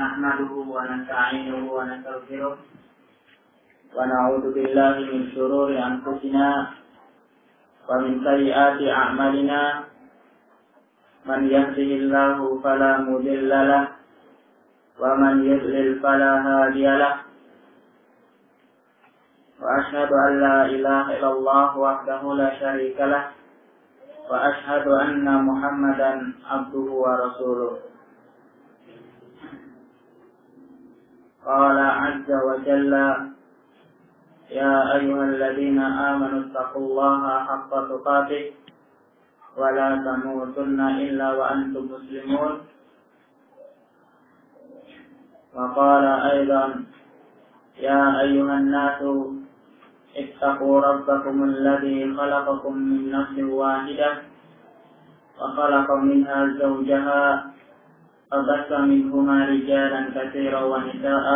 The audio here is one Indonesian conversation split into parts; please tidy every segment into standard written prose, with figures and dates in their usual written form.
نحمده ونستعينه ونستغفره ونعوذ بالله من شرور أنفسنا ومن سيئات أعمالنا من يهده الله فلا مضل له ومن يضلل فلا هادي له وأشهد أن لا إله إلا الله وحده لا شريك له وأشهد أن محمدا عبده ورسوله. قال عز وجل: يا أيها الذين آمنوا اتقوا الله حق تقاته ولا تموتن إلا وأنتم مسلمون. وقال أيضا: يا أيها الناس اتقوا ربكم الذي خلقكم من نفس واحدة وخلق منها زوجها وبث منهما رجالا كثيرا ونساء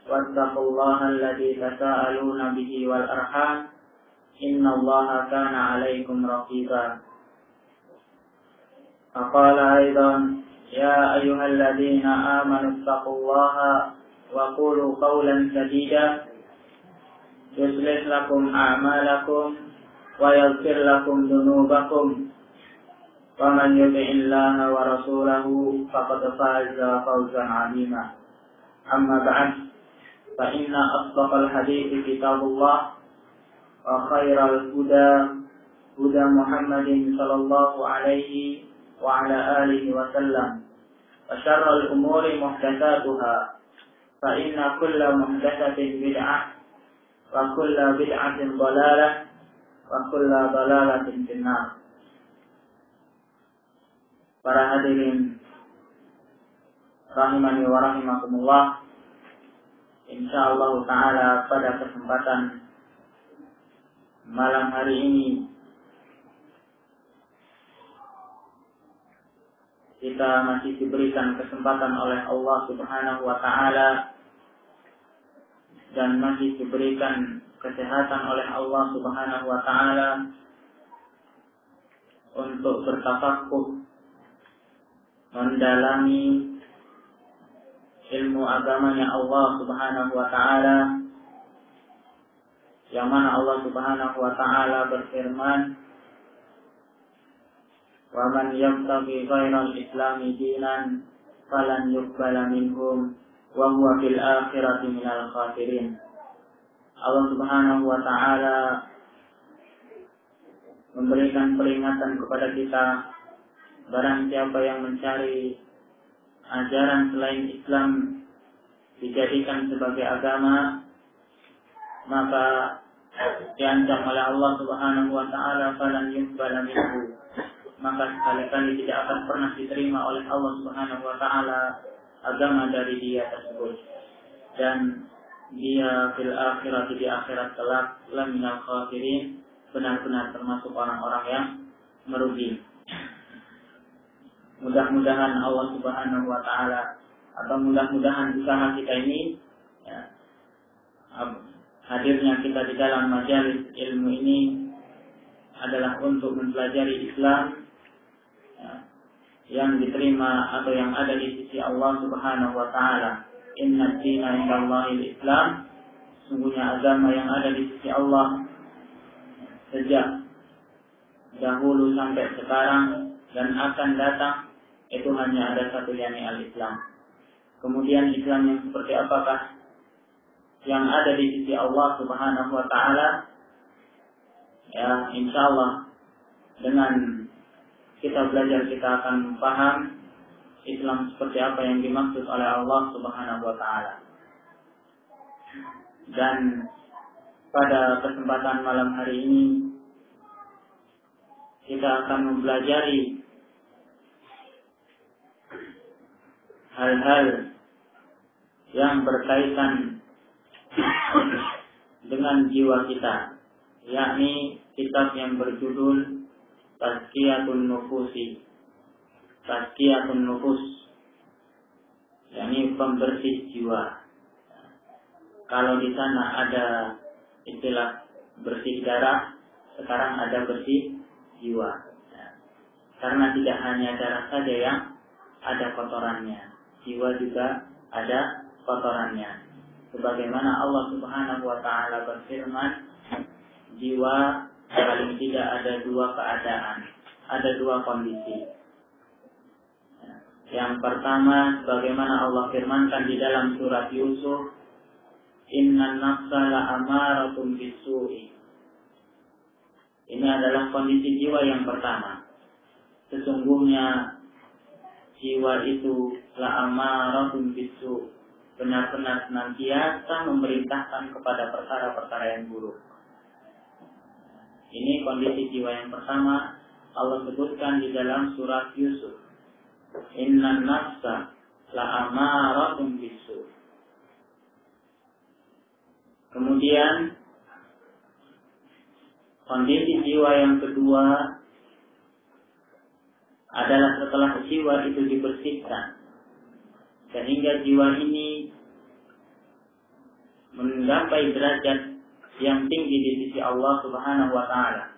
واتقوا الله الذي تساءلون به والأرحام إن الله كان عليكم رقيبا. وقال أيضا: يا أيها الذين آمنوا اتقوا الله وقولوا قولا سديدا يصلح لكم أعمالكم ويغفر لكم ذنوبكم ومن يطع الله ورسوله فقد فاز فوزا عظيما. أما بعد فإن أصدق الحديث كتاب الله وخير الهدى هدى محمد صلى الله عليه وعلى آله وسلم وشر الأمور محدثاتها فإن كل محدثة بدعة وكل بدعة ضلالة وكل ضلالة في النار. Para hadirin rahimani wa rahimakumullah, insyaallah ta'ala pada kesempatan malam hari ini kita masih diberikan kesempatan oleh Allah Subhanahu wa ta'ala dan masih diberikan kesehatan oleh Allah Subhanahu wa ta'ala untuk bertafaqquh, mendalami ilmu agamanya Allah Subhanahu wa ta'ala, yang mana Allah Subhanahu wa ta'ala berfirman: wa man yabtaghi ghairal islami dinan falan yuqbala minhum wa huwa fil akhirati minal khasirin. Allah Subhanahu wa ta'ala memberikan peringatan kepada kita, barang siapa yang mencari ajaran selain Islam dijadikan sebagai agama, maka diancam oleh Allah Subhanahu wa ta'ala falan yuqbala minhu, maka sekali-kali tidak akan pernah diterima oleh Allah Subhanahu wa ta'ala agama dari dia tersebut, dan dia fil akhirat, di akhirat kelak, laminal khasirin, benar-benar termasuk orang-orang yang merugi. Mudah-mudahan Allah Subhanahu wa ta'ala, atau mudah-mudahan usaha kita ini, hadirnya kita di dalam majelis ilmu ini adalah untuk mempelajari Islam yang diterima atau yang ada di sisi Allah Subhanahu wa ta'ala. Inna dina indallahil Islam, sungguhnya agama yang ada di sisi Allah sejak dahulu sampai sekarang dan akan datang itu hanya ada satu, yakni al-Islam. Kemudian Islam yang seperti apakah yang ada di sisi Allah Subhanahu wa ta'ala? Ya, insyaallah dengan kita belajar kita akan paham Islam seperti apa yang dimaksud oleh Allah Subhanahu wa ta'ala. Dan pada kesempatan malam hari ini kita akan mempelajari hal-hal yang berkaitan dengan jiwa kita, yakni kitab yang berjudul Tazkiyatun Nufusi, Tazkiyatun Nufus, yakni pembersih jiwa. Kalau di sana ada istilah bersih darah, sekarang ada bersih jiwa. Karena tidak hanya darah saja yang ada kotorannya, jiwa juga ada kotorannya. Sebagaimana Allah Subhanahu wa Ta'ala berfirman, jiwa paling tidak ada dua keadaan, ada dua kondisi. Yang pertama, sebagaimana Allah firmankan di dalam surat Yusuf, Innan nafsa la'amaratun bisu'i. Ini adalah kondisi jiwa yang pertama. Sesungguhnya jiwa itu la'amaratun bisu'i, benar-benar senantiasa memerintahkan kepada perkara-perkara yang buruk. Ini kondisi jiwa yang pertama Allah sebutkan di dalam surat Yusuf. Innan nafsa la'amaratun bisu'i. Kemudian kondisi jiwa yang kedua adalah setelah jiwa itu dibersihkan sehingga jiwa ini menggapai derajat yang tinggi di sisi Allah Subhanahu wa Ta'ala.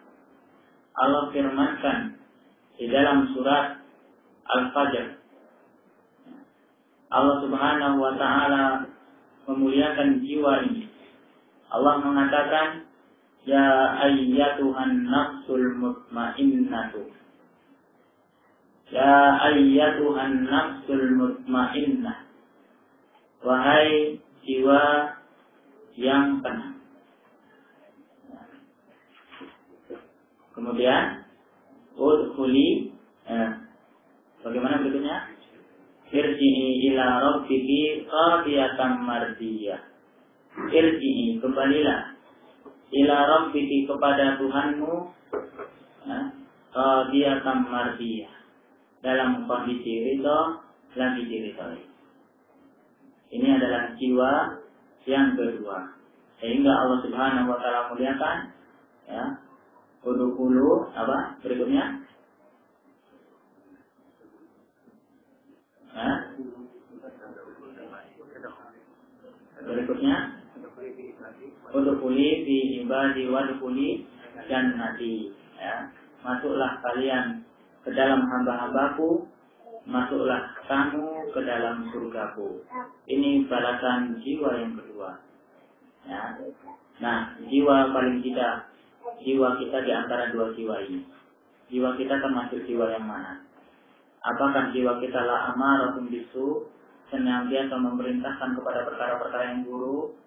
Allah firmankan di dalam surat Al-Fajr, Allah Subhanahu wa Ta'ala memuliakan jiwa ini. Allah mengatakan, Ya ayyatuhan nafsul mutmainnatu. Ya ayyatuhan nafsul mutmainnah. Wahai jiwa yang tenang. Kemudian udkhuli, bagaimana berikutnya? Irji'i ila rabbiki radiyatan mardiyah. Irji'i, kembalilah ila rabbiki, kepada Tuhanmu, radiyatan mardiyah, dalam kondisi ridho, lagi diridhoi. Ini adalah jiwa yang kedua. Sehingga Allah Subhanahu wa Ta'ala muliakan, ya, udkhulu, apa berikutnya? Berikutnya, udkhuli fi ibadi wadkhuli jannati. Ya, masuklah kalian ke dalam hamba-hambaku, masuklah kamu ke dalam surgaku. Ini balasan jiwa yang kedua. Ya. Nah, jiwa paling tidak, jiwa kita di antara dua jiwa ini. Jiwa kita termasuk jiwa yang mana? Apakah jiwa kita la amaratun bisu, senantiasa memerintahkan kepada perkara-perkara yang buruk,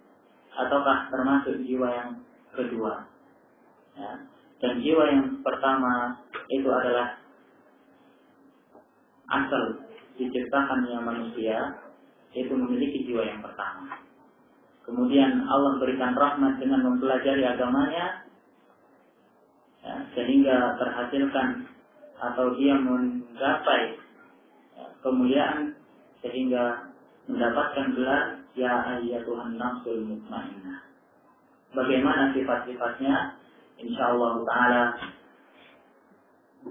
ataukah termasuk jiwa yang kedua? Ya. Dan jiwa yang pertama itu adalah asal diciptakannya manusia, itu memiliki jiwa yang pertama. Kemudian Allah berikan rahmat dengan mempelajari agamanya, ya, sehingga terhasilkan atau dia menggapai kemuliaan sehingga mendapatkan gelar Ya ayyatuhan nafsul mutmainnah. Bagaimana sifat-sifatnya? Insyaallah Ta'ala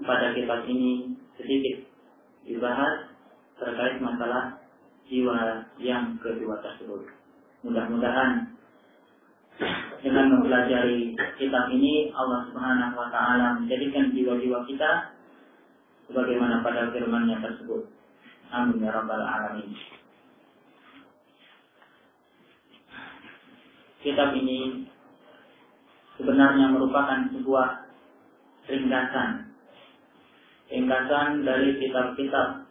pada kitab ini sedikit dibahas terkait masalah jiwa yang kedua tersebut. Mudah-mudahan dengan mempelajari kitab ini Allah Subhanahu wa Ta'ala menjadikan jiwa-jiwa kita sebagaimana pada firman-Nya tersebut. Amin ya rabbal alamin. Kitab ini sebenarnya merupakan sebuah ringkasan dari kitab-kitab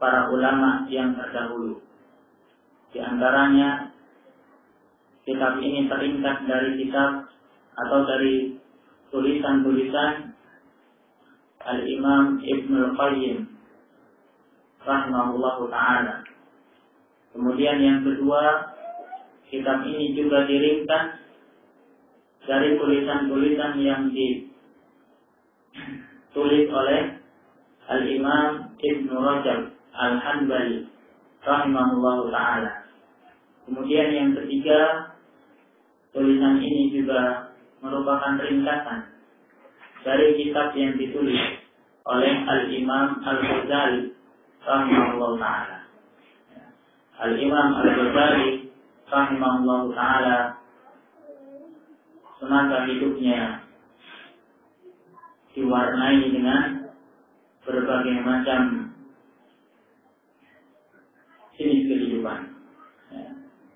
para ulama yang terdahulu. Di antaranya kitab ini teringkas dari kitab atau dari tulisan-tulisan Al-Imam Ibnul Qayyim rahimahullahu ta'ala. Kemudian yang kedua, kitab ini juga diringkas dari tulisan-tulisan yang ditulis oleh Al-Imam Ibnu Rajab Al-Hanbali rahimahullahu ta'ala. Kemudian yang ketiga, tulisan ini juga merupakan ringkasan dari kitab yang ditulis oleh Al-Imam Al-Ghazali rahimahullahu ta'ala. Al-Imam Al-Ghazali rahimahullahu ta'ala semasa hidupnya diwarnai dengan berbagai macam jenis kehidupan. Ya,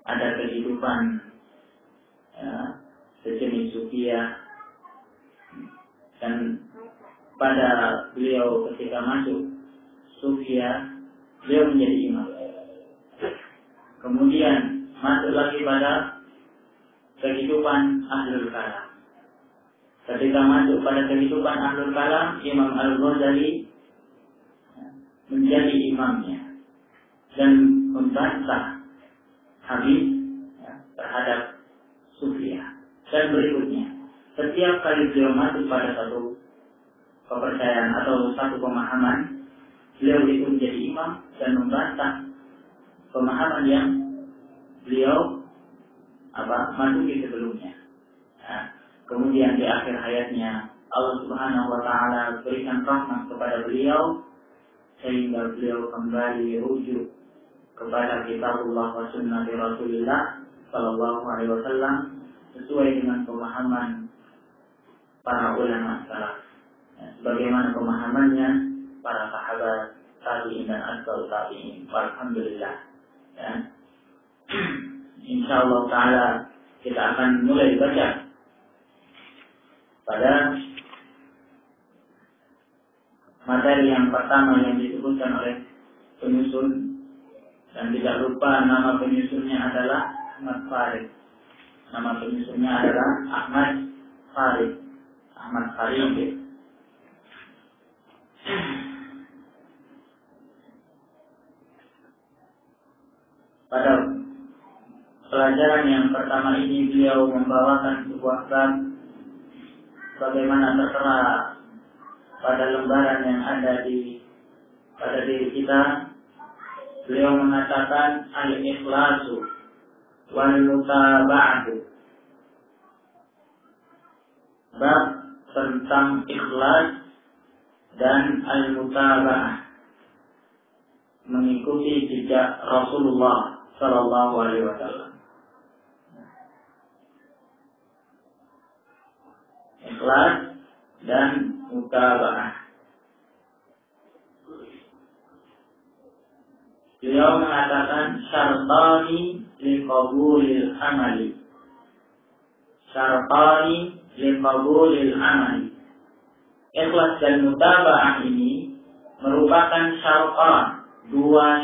ada kehidupan sejenis sufia, dan pada beliau ketika masuk sufia, beliau menjadi imam. Kemudian masuk lagi pada kehidupan ahlul kalam. Ketika masuk pada kehidupan ahlul kalam, Imam Al-Ghazali menjadi imamnya dan membantah habis terhadap sufia. Dan berikutnya, setiap kali beliau masuk pada satu kepercayaan atau satu pemahaman, beliau itu menjadi imam dan membantah pemahaman yang beliau masuki sebelumnya. Kemudian di akhir hayatnya Allah Subhanahu wa taala berikan rahmat kepada beliau sehingga beliau kembali rujuk kepada kitabullah wa sunnah Rasulullah sallallahu alaihi wasallam sesuai dengan pemahaman para ulama salaf. Sebagaimana pemahamannya para sahabat tabi'in dan atba'ut tabi'in. Alhamdulillah. Insyaallah taala kita akan mulai baca pada materi yang pertama yang disebutkan oleh penyusun, dan tidak lupa nama penyusunnya adalah Ahmad Farid. Nama penyusunnya adalah Ahmad Farid. Ahmad Farid. Pada pelajaran yang pertama ini beliau membawakan sebuah bab bagaimana tertera pada lembaran yang ada pada diri kita. Beliau mengatakan al-ikhlasu wal mutaba'atu. Bab tentang ikhlas dan al-mutaba'ah, mengikuti jejak Rasulullah sallallahu alaihi wasallam. Ikhlas dan mutaba'ah. Beliau mengatakan syartani liqabulil amali. Syartani liqabulil amali. Ikhlas dan mutaba'ah ini merupakan syartan, dua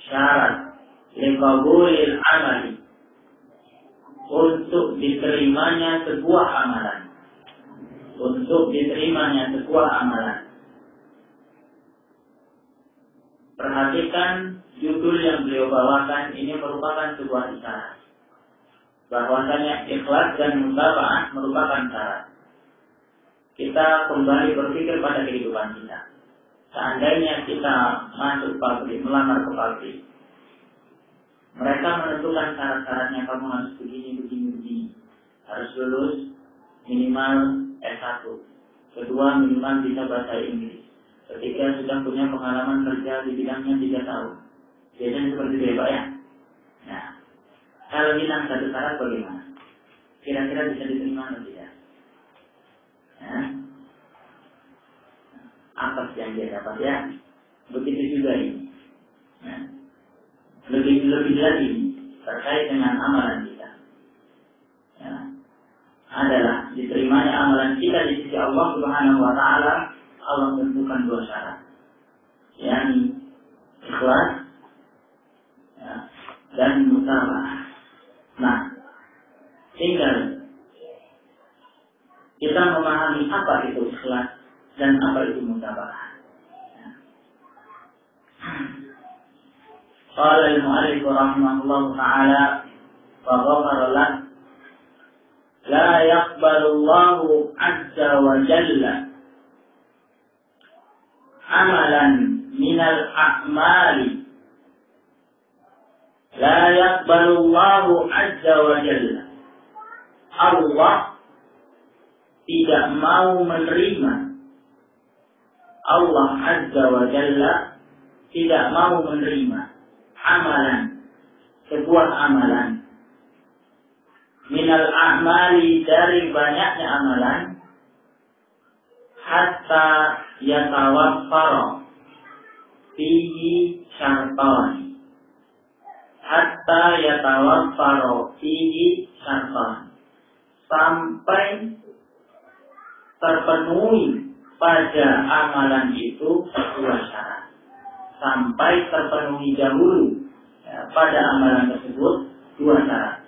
syarat liqabulil amali, untuk diterimanya sebuah amalan. Perhatikan judul yang beliau bawakan ini merupakan sebuah isyarat bahwasanya ikhlas dan mutaba'ah merupakan syarat. Kita kembali berpikir pada kehidupan kita. Seandainya kita masuk pabrik, melamar ke pabrik, mereka menentukan syarat-syaratnya, kamu harus begini. Harus lulus minimal S1. Kedua, minimal bisa bahasa Inggris. Ketiga, sudah punya pengalaman kerja di bidangnya 3 tahun. Biasanya seperti itu ya Pak ya. Nah, kalau hilang satu syarat bagaimana? Kira-kira bisa diterima atau tidak? Apa yang dia dapat ya? Begitu juga ini. Lebih lagi terkait dengan amalan kita. Adalah diterimanya amalan kita di sisi Allah Subhanahu wa taala. Allah tentukan 2 syarat, yakni ikhlas dan mutaba'ah. Nah, tinggal kita memahami apa itu ikhlas dan apa itu mutaba'ah. Qala al-mu'allif rahimahullah ta'ala wa ghafara lahu, la yaqbalu Allahu 'azza wa jalla amalan minal a'mali, la yaqbalu Allahu 'azza wa jalla. Allah tidak mau menerima, Allah 'azza wa jalla tidak mau menerima amalan, sebuah amalan, minal a'mali, dari banyaknya amalan, hatta yatawaffara fihi syartani hatta yatawaffara fihi syartani, sampai terpenuhi pada amalan itu dua syarat. Sampai terpenuhi dahulu pada amalan tersebut dua syarat.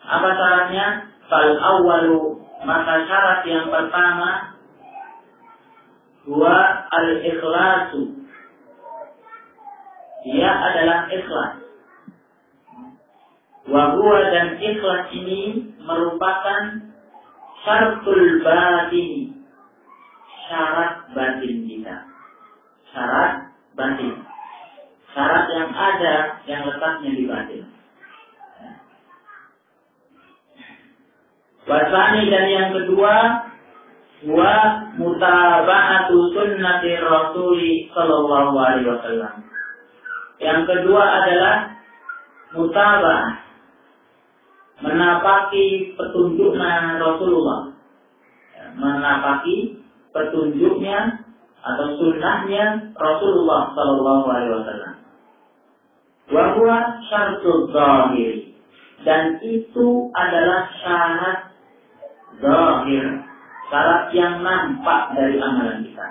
Apa syaratnya? Fal awwalu, maka syarat yang pertama, huwa al-ikhlasu, dia adalah ikhlas. Wa huwa, dan ikhlas ini merupakan syartul batin, syarat batin kita. Syarat batin, syarat yang ada yang letaknya di batin. Wasani, dan yang kedua, wa mutaba'atu sunnati Rasuli sallallahu alaihi wasallam. Yang kedua adalah mutaba'ah, menapaki petunjuknya Rasulullah, menapaki petunjuknya atau sunnahnya Rasulullah sallallahu alaihi wasallam. Wa huwa syartul zahir, dan itu adalah syarat zahir, syarat yang nampak dari amalan kita.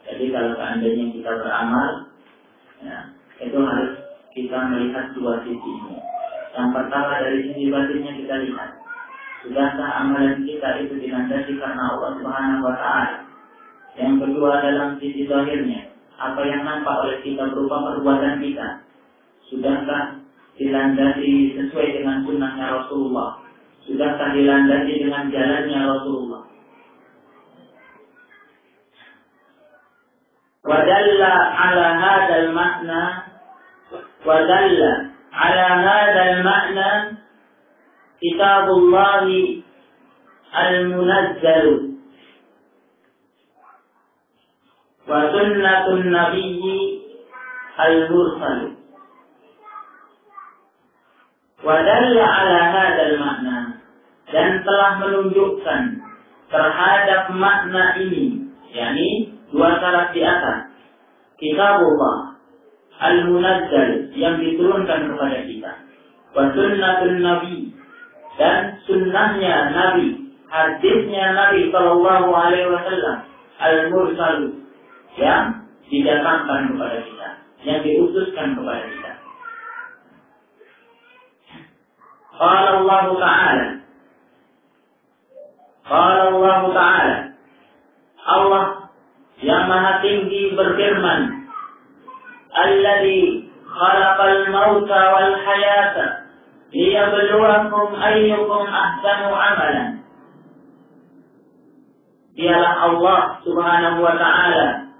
Jadi kalau seandainya kita beramal, itu harus kita melihat dua sisinya. Yang pertama, dari sisi batinnya kita lihat, sudahkah amalan kita itu dilandasi karena Allah Subhanahu wa Ta'ala. Yang kedua, dalam sisi zahirnya, apa yang nampak oleh kita berupa perbuatan kita, sudahkah dilandasi sesuai dengan sunnahnya Rasulullah, sudahkah dilandasi dengan jalannya Rasulullah. Wadalla ala hadal makna, wadalla ala hadal makna kitabullahi al-munazzalu wa sunnatun nabiyyi al-mursalu. Wadalla ala hadal makna, dan telah menunjukkan terhadap makna ini, yakni dua syarat di atas, kitabullah al-munazzal, yang diturunkan kepada kita, wa sunnatun nabi, dan sunnahnya Nabi, hadisnya Nabi sallallahu alaihi wasallam, al-mursalu, yang didatangkan kepada kita, yang diutuskan kepada kita. Qala Allah Ta'ala, qala Allah Ta'ala, Allah yang maha tinggi berfirman, alladzi khalaqal mauta wal hayata liyabluwakum ayyukum ahsanu amalan. Dialah Allah Subhanahu wa Ta'ala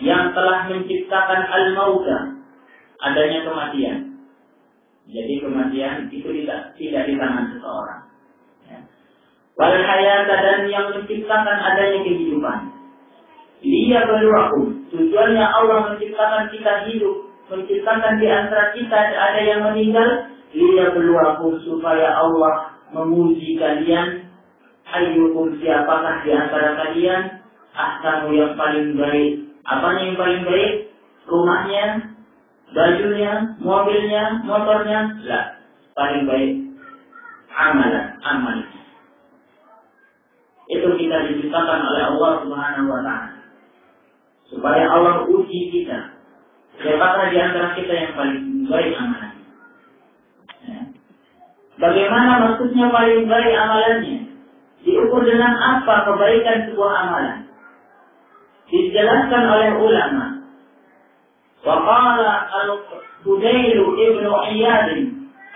yang telah menciptakan al-mauta, adanya kematian. Jadi kematian itu tidak di tangan seseorang. Wal hayata, dan yang menciptakan adanya kehidupan. Liyabluwakum, tujuannya Allah menciptakan kita hidup, menciptakan di antara kita ada yang meninggal. Liyabluwakum, supaya Allah menguji kalian, ayyukum, siapakah di antara kalian ahsanu, yang paling baik. Apanya yang paling baik? Rumahnya, bajunya, mobilnya, motornya? Lah, paling baik amalan. Itu kita diciptakan oleh Allah Subhanahu wa Ta'ala, supaya Allah uji kita, siapakah di antara kita yang paling baik amalannya. Bagaimana maksudnya paling baik amalannya? Diukur dengan apa kebaikan sebuah amalan? Dijelaskan oleh ulama. Wa qala al-Fudail ibn Iyad,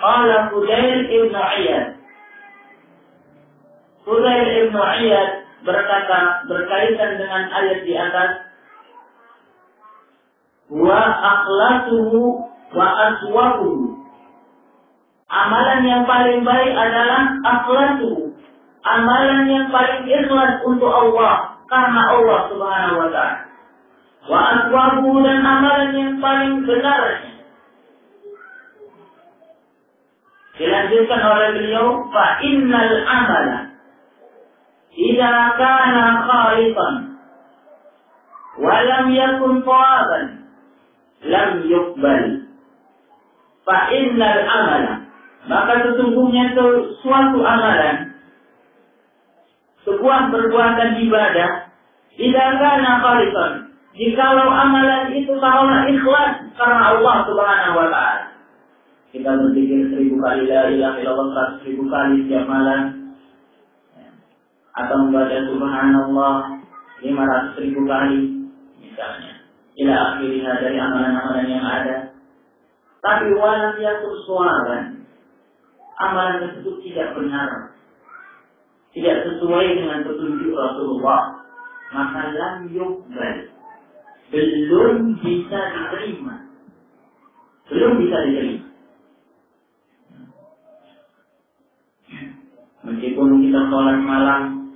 qala Fudail ibn Iyad, Fudail ibn Iyad berkata berkaitan dengan ayat di atas, wa akhlasuhu wa aswabuhu, amalan yang paling baik adalah akhlasuhu, amalan yang paling ikhlas untuk Allah, karena Allah Subhanahu wa Ta'ala. Wa aswabuhu, dan amalan yang paling benar. Dilanjutkan oleh beliau, fa innal amala idza kana khalisan, walam yakun thawaban lam yuqbal. Fa innal amala, maka sesungguhnya suatu amalan, sebuah perbuatan ibadah, tidak kana khalisan, jikalau amalan itu karena ikhlas karena Allah Subhanahu wa taala. Kita berzikir 1000 kali la ilaha illallah, 100.000 kali setiap malam, atau membaca subhanallah 500.000 kali misalnya, ila akhirnya dari amalan-amalan yang ada. Tapi walam yakun suwaran, amalan tersebut tidak benar, tidak sesuai dengan petunjuk Rasulullah, maka lam yuqbal, belum bisa diterima. Meskipun kita sholat malam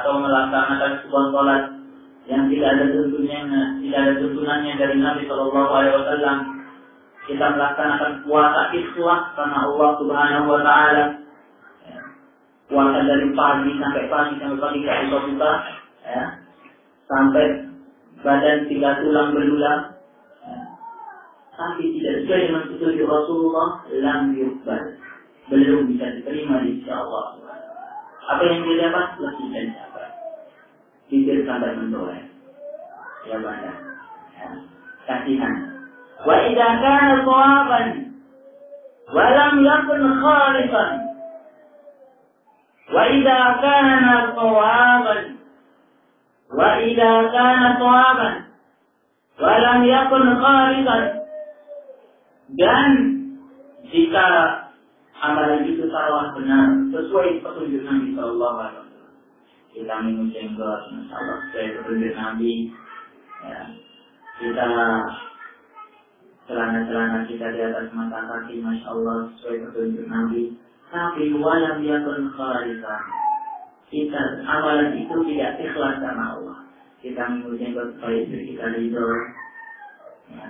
atau melaksanakan sebuah sholat yang tidak ada tuntunannya dari Nabi Shallallahu Alaihi Wasallam, kita melaksanakan puasa ikhlas karena Allah Subhanahu Wa Taala, puasa dari pagi sampai pagi buka, sampai badan 3 tulang belulang, tapi tidak sesuai dengan petunjuk Rasulullah, lam yuqbal, belum bisa diterima di sisi Allah. Apa yang dia dapat lebih dan sabar, tidak sampai menoleh, ya badan, kasihan. Wa idza kana shawaban wa lam yakun khalisan, wa idza kana shawaban wa lam yakun khalisan, dan jika amalan itu salah benar sesuai petunjuk Nabi Sallallahu Alaihi Wasallam, kita minum jenggot, insyaallah sesuai petunjuk Nabi, ya. Kita celana kita di atas mata kaki, masya Allah sesuai petunjuk Nabi. Tapi walam yakun khalisan, kita amalan itu tidak ikhlas karena Allah. Kita minum jenggot supaya istri kita ridho, ya.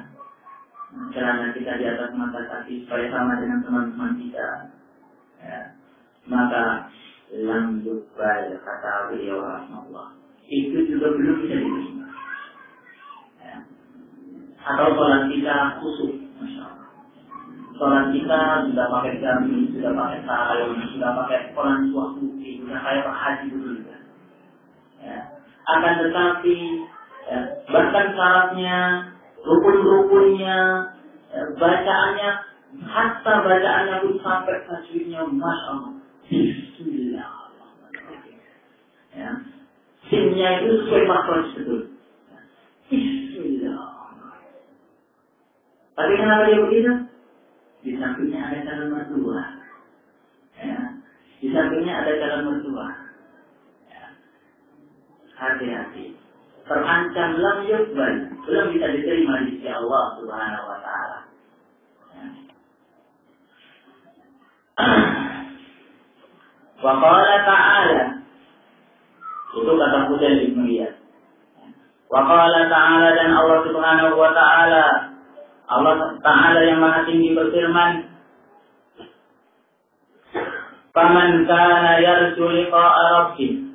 Celana kita di atas mata kaki supaya sama dengan teman-teman kita, ya. Maka lam yuqbal, kata beliau rahimahullah, itu juga belum bisa diterima, ya. Atau sholat kita khusyuk, masya Allah, sholat kita sudah pakai gamis, sudah pakai sarung, sudah pakai koran suah putih, sudah kayak haji dulu, ya. Akan tetapi, ya, bahkan syaratnya, rukun-rukunnya, bacaannya, hatta bacaannya pun sampai tajwidnya, masya Allah, bismillah, ya. Sinnya itu sesuai makhraj betul, bismillah. Tapi kenapa dia begitu? Di sampingnya ada calon mertua, ya. Di sampingnya ada calon mertua, ya. Hati-hati, terancam lam yuqbal, belum bisa diterima di sisi Allah Subhanahu Wa Taala. Wa qala ta'ala, itu kata Fudail bin Iyad. Wa qala ta'ala, dan Allah Subhanahu Wa Taala, Allah Ta'ala yang Maha Tinggi berfirman, "Faman kana yarju liqa'a rabbih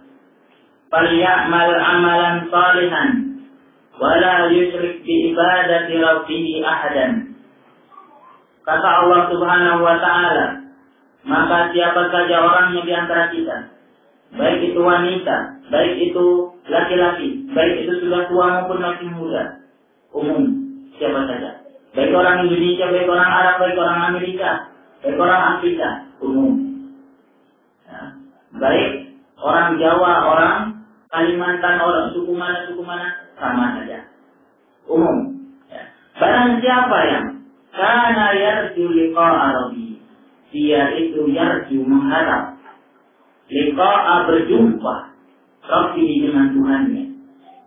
falyamal 'amalan shalihan wa la yusyrik bi ibadati rabbih ahadan." Kata Allah Subhanahu wa taala, maka siapa saja orangnya di antara kita, baik itu wanita, baik itu laki-laki, baik itu sudah tua maupun masih muda, umum, siapa saja, baik orang Indonesia, baik orang Arab, baik orang Amerika, baik orang Afrika, umum, ya. Baik orang Jawa, orang Kalimantan, orang suku mana, sama saja, umum, ya. Barang siapa yang karena yarju liqa'a rabbi, dia itu yarju mengharap, liqa'a berjumpa, rabbi dengan Tuhannya.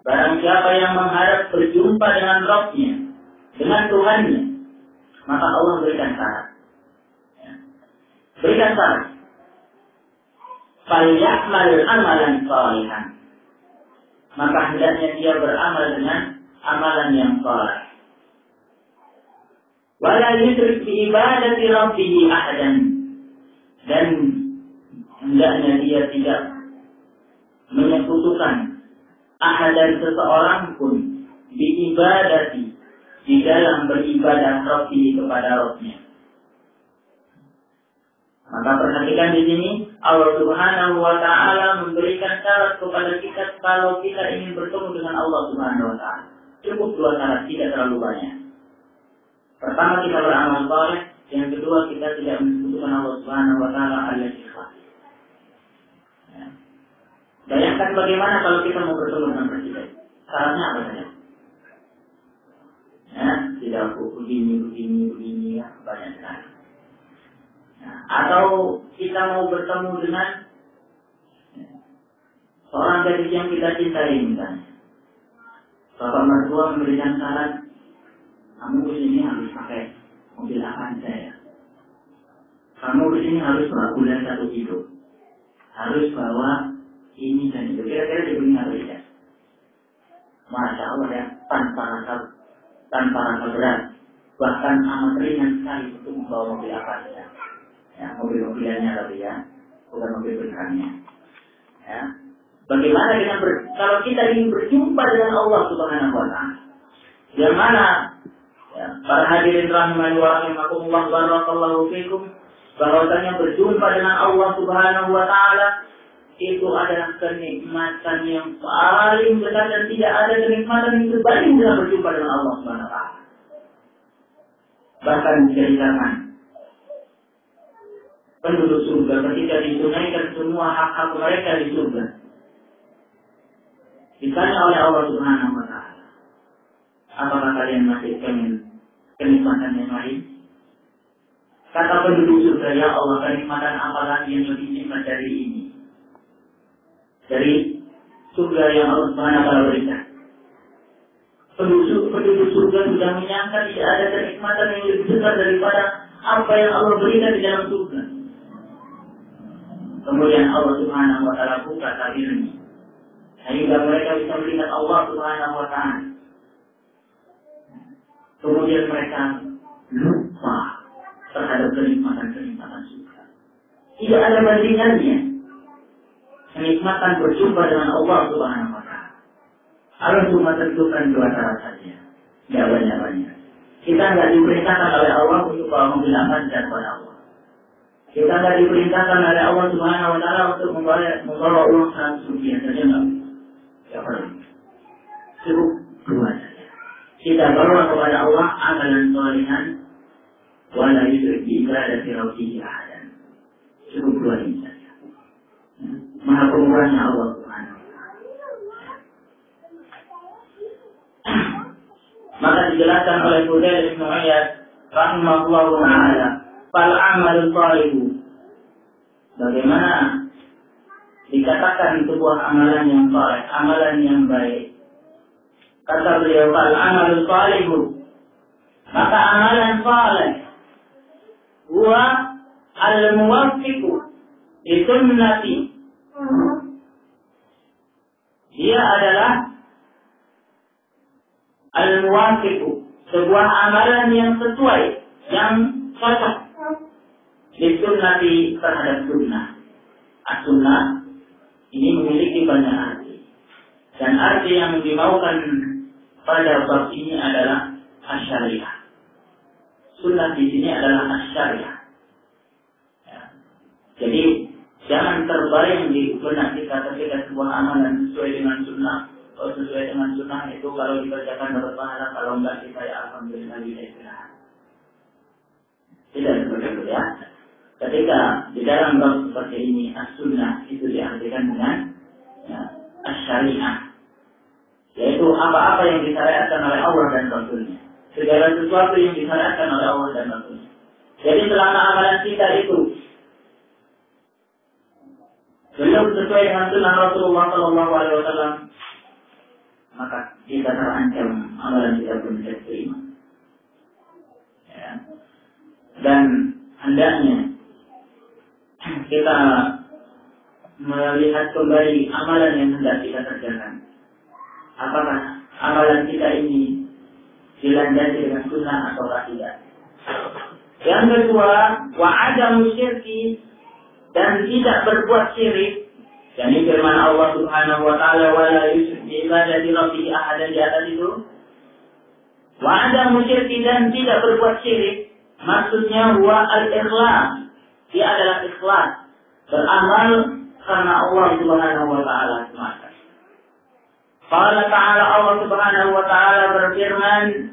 Barang siapa yang mengharap berjumpa dengan Rabbnya, dengan Tuhannya, maka Allah berikan syarat, ya. Berikan syarat, falyamal amalan shalihan, maka hendaknya dia beramal dengan amalan yang saleh. Wala yusyrik bi ibadati rabbih ahadan, dan hendaknya dia tidak menyekutukan ahadan seseorang pun ibadati, di dalam beribadah Rabbi kepada Rabbnya. Maka perhatikan di sini Allah Subhanahu wa taala memberikan syarat kepada kita kalau kita ingin bertemu dengan Allah Subhanahu wa taala. Cukup 2 syarat, tidak terlalu banyak. Pertama, kita beramal saleh, yang kedua kita tidak menyebutkan Allah Subhanahu wa taala alias ikhlas. Ya. Bayangkan bagaimana kalau kita mau bertemu dengan presiden. Syaratnya apa saja? Ya, tidak begini ya, banyak sekali. Nah, atau kita mau bertemu dengan seorang gadis yang kita cintai misalnya. Bapak mertua memberikan syarat, kamu kesini harus pakai mobil Avanza saya. Kamu kesini harus bawa bulan 1 kilo. Harus bawa ini dan itu. Kira-kira diberi apa ya? Masya Allah ya, tanpa rasa berat. Bahkan amat ringan sekali untuk membawa mobil Avanza. Ya, mobil-mobilannya tapi ya, bukan mobil benerannya. Ya. Bagaimana kalau kita ingin berjumpa dengan Allah Subhanahu wa taala? Yang mana ya, para hadirin rahimani wa rahimakumullah barakallahu fikum, bahwasanya berjumpa dengan Allah Subhanahu wa taala itu adalah kenikmatan yang paling besar dan tidak ada kenikmatan yang sebanding dengan berjumpa dengan Allah Subhanahu wa taala. Bahkan diceritakan penduduk surga ketika ditunaikan semua hak-hak mereka di surga, ditanya oleh Allah Subhanahu wa taala, apakah kalian masih ingin kenikmatan yang lain? Kata penduduk surga, ya Allah, kenikmatan apa lagi yang lebih nikmat dari ini? Dari surga yang Allah Subhanahu wa taala berikan. Penduduk surga sudah menyangka tidak ada kenikmatan yang lebih besar daripada apa yang Allah berikan di dalam surga. Kemudian Allah Subhanahu wa taala buka tabirnya, sehingga mereka bisa melihat Allah Subhanahu wa taala. Kemudian mereka lupa terhadap kenikmatan-kenikmatan surga. Tidak ada bandingannya kenikmatan berjumpa dengan Allah Subhanahu wa taala. Allah cuma tentukan 2 syarat saja, tidak banyak-banyak. Kita tidak diperintahkan oleh Allah untuk bawa mobil Avanza kepada Allah. Kita tidak diperintahkan oleh Allah Subhanahu wa taala untuk membawa uang 100 rupiah saja, tidak perlu. Cukup 2 saja. Kita bawa kepada Allah amalan sholihan wala yusyrik bi ibadati rabbih ahadan. Cukup 2 ini saja. Maha pemurahnya Allah Subhanahu wa taala. Maka dijelaskan oleh Fudail bin Iyad rahimahullahu taala, fal amalul salih. Bagaimana dikatakan sebuah amalan yang saleh, amalan yang baik? Kata beliau, fal amalul salih, maka amalan saleh huwa al-muwaffiqu li sunnati. Dia adalah al-muwaffiqu, sebuah amalan yang sesuai, yang cocok di sunnati terhadap sunnah. As-sunnah ini memiliki banyak arti, dan arti yang dimaukan pada bab ini adalah as-syariah. Sunnah di sini adalah as-syariah. Ya. Jadi jangan terbayang di benak kita ketika sebuah amalan sesuai dengan sunnah. Kalau sesuai dengan sunnah itu kalau dikerjakan dapat pahala, kalau enggak kita ya alhamdulillah kita istirahat. Tidak seperti itu ya. Ketika di dalam bab seperti ini as-sunnah itu diartikan dengan ya, as-syariah, yaitu apa-apa yang disyariatkan oleh Allah dan Rasulnya. Segala sesuatu yang disyariatkan oleh Allah dan Rasulnya. Jadi selama amalan kita itu belum sesuai dengan sunnah Rasulullah SAW, maka kita terancam amalan kita belum bisa diterima. Ya. Dan hendaknya kita melihat kembali amalan yang hendak kita kerjakan. Apakah amalan kita ini dilandasi dengan sunnah atau tidak? Yang kedua, wa'adamu syirki, dan tidak berbuat syirik. Jadi firman Allah Subhanahu wa taala, wala yusyrik bi ibadati rabbih ahadan, di atas itu Wa adamu syirki, dan tidak berbuat syirik. Maksudnya huwa al-ikhlas. Dia adalah ikhlas, beramal karena Allah Subhanahu wa taala semata. Qala ta'ala, Allah Subhanahu wa taala berfirman,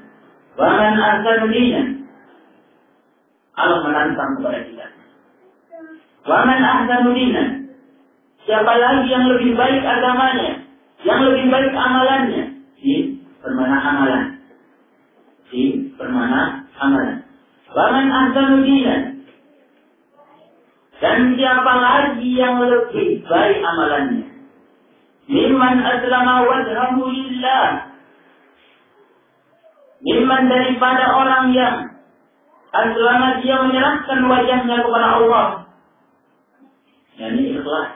"Wa man ahsanu dinan." Allah menantang kepada kita. "Wa man ahsanu dinan." Siapa lagi yang lebih baik agamanya, yang lebih baik amalannya? Di permana amalan. Di permana amalan. Wa man ahsanu dinan. Dan siapa lagi yang lebih baik amalannya? Mimman aslama wajhahu lillah. Mimman, daripada orang yang aslama, dia menyerahkan wajahnya kepada Allah. Yani ikhlas.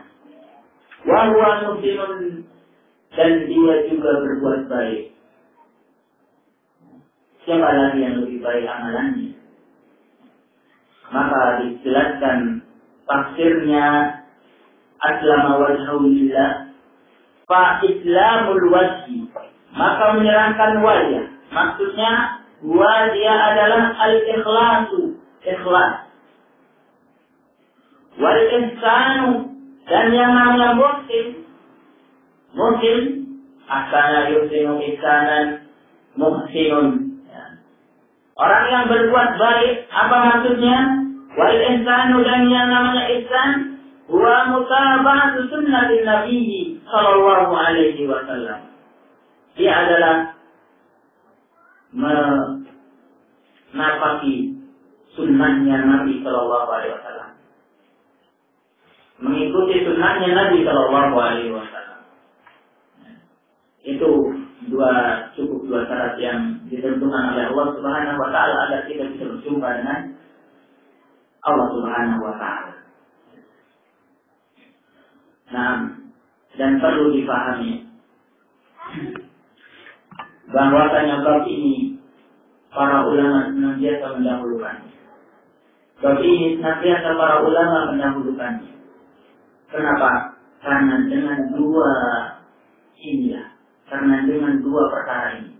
Wa huwa muhsinun, dan dia juga berbuat baik. Siapa lagi yang lebih baik amalannya? Maka dijelaskan tafsirnya, aslama wajhahu lillah, fa islamul wajhi, maka menyerahkan wajah. Maksudnya dia adalah al-ikhlasu, ikhlas. Wal ihsanu, dan yang namanya muhsin, ahsana yuhsinu ihsanan, muhsinun. Orang yang berbuat baik, apa maksudnya? Wal ihsanu, dan yang namanya ihsan, huwa mutaba'atu sunnatin Nabi sallallahu alaihi wasallam. Dia adalah menapaki sunnahnya Nabi sallallahu alaihi wasallam. Mengikuti sunnahnya Nabi sallallahu alaihi wasallam. Itu cukup dua syarat yang ditentukan oleh Allah Subhanahu wa taala agar kita bisa berjumpa dengan Allah Subhanahu wa taala. Nah, dan perlu dipahami bahwa bab ini para ulama senantiasa mendahulukannya. Bab ini senantiasa para ulama mendahulukannya. Kenapa? Karena dengan dua perkara ini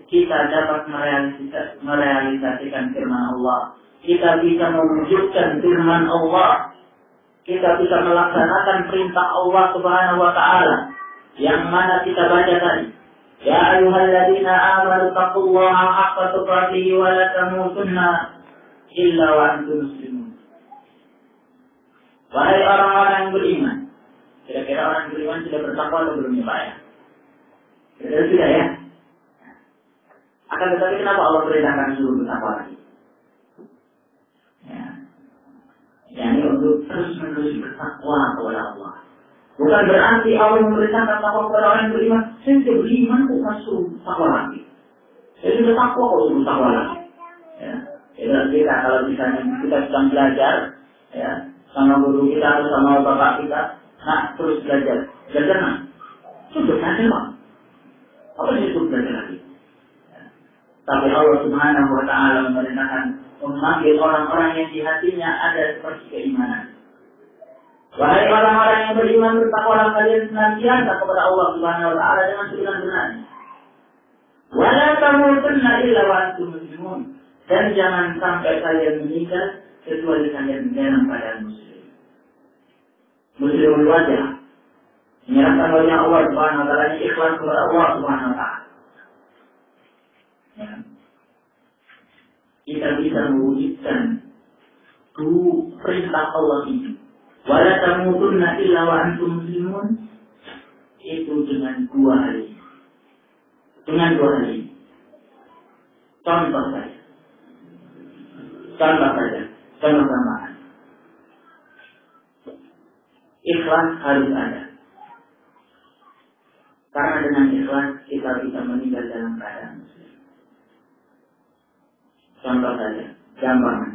kita dapat merealisasikan firman Allah. Kita bisa mewujudkan firman Allah. Kita bisa melaksanakan perintah Allah Subhanahu wa taala yang mana kita baca tadi. Ya ayyuhalladzina amanu taqullaha haqqa tuqatih wa la tamutunna illa wa antum muslimun. Wahai orang-orang yang beriman. Kira-kira orang yang beriman sudah bertakwa atau belum ya Pak ya? Sudah ya. Akan tetapi kenapa Allah perintahkan suruh bertakwa lagi? Yani untuk terus-menerus bertakwa kepada Allah. Bukan berarti Allah memerintahkan takwa kepada orang yang beriman. Saya sudah beriman kok masuk takwa lagi. Saya sudah takwa kok suruh takwa lagi. Ya. Kita kalau misalnya kita sedang belajar, ya, sama guru kita atau sama bapak kita, nah terus belajar. Belajar nah, sudah belajar Pak. Apa sih itu belajar lagi? Ya. Tapi Allah Subhanahu wa taala memerintahkan memanggil orang-orang yang di hatinya ada seperti keimanan. Wahai orang-orang yang beriman, bertakwalah kalian senantiasa kepada Allah Subhanahu wa taala dengan sebenar-benarnya. Wa la tamutunna illa wa antum muslimun. Dan jangan sampai kalian meninggal kecuali kalian dalam keadaan muslim. Muslimul wajah, menyerahkan wajah Allah Subhanahu wa taala, ikhlas kepada Allah Subhanahu wa taala. Ya. Kita bisa mewujudkan perintah Allah itu. Wala tamutunna illa wa antum muslimun, itu dengan dua hal ini. Contoh saja. Contoh tambahan. Ikhlas harus ada. Karena dengan ikhlas kita bisa meninggal dalam keadaan muslim. Contoh saja, gambaran.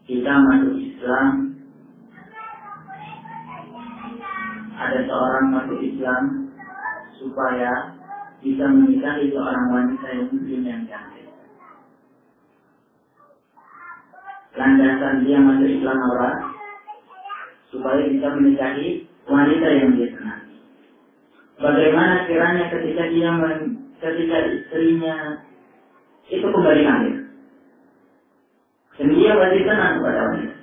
Kita masuk Islam, ada seorang masuk Islam supaya bisa menikahi seorang wanita yang muslim yang cantik. Landasan dia masuk Islam orang supaya bisa menikahi wanita yang dia senangi. Bagaimana kiranya ketika ketika istrinya itu kembali hamil, dan dia masih tenang kepada wanita.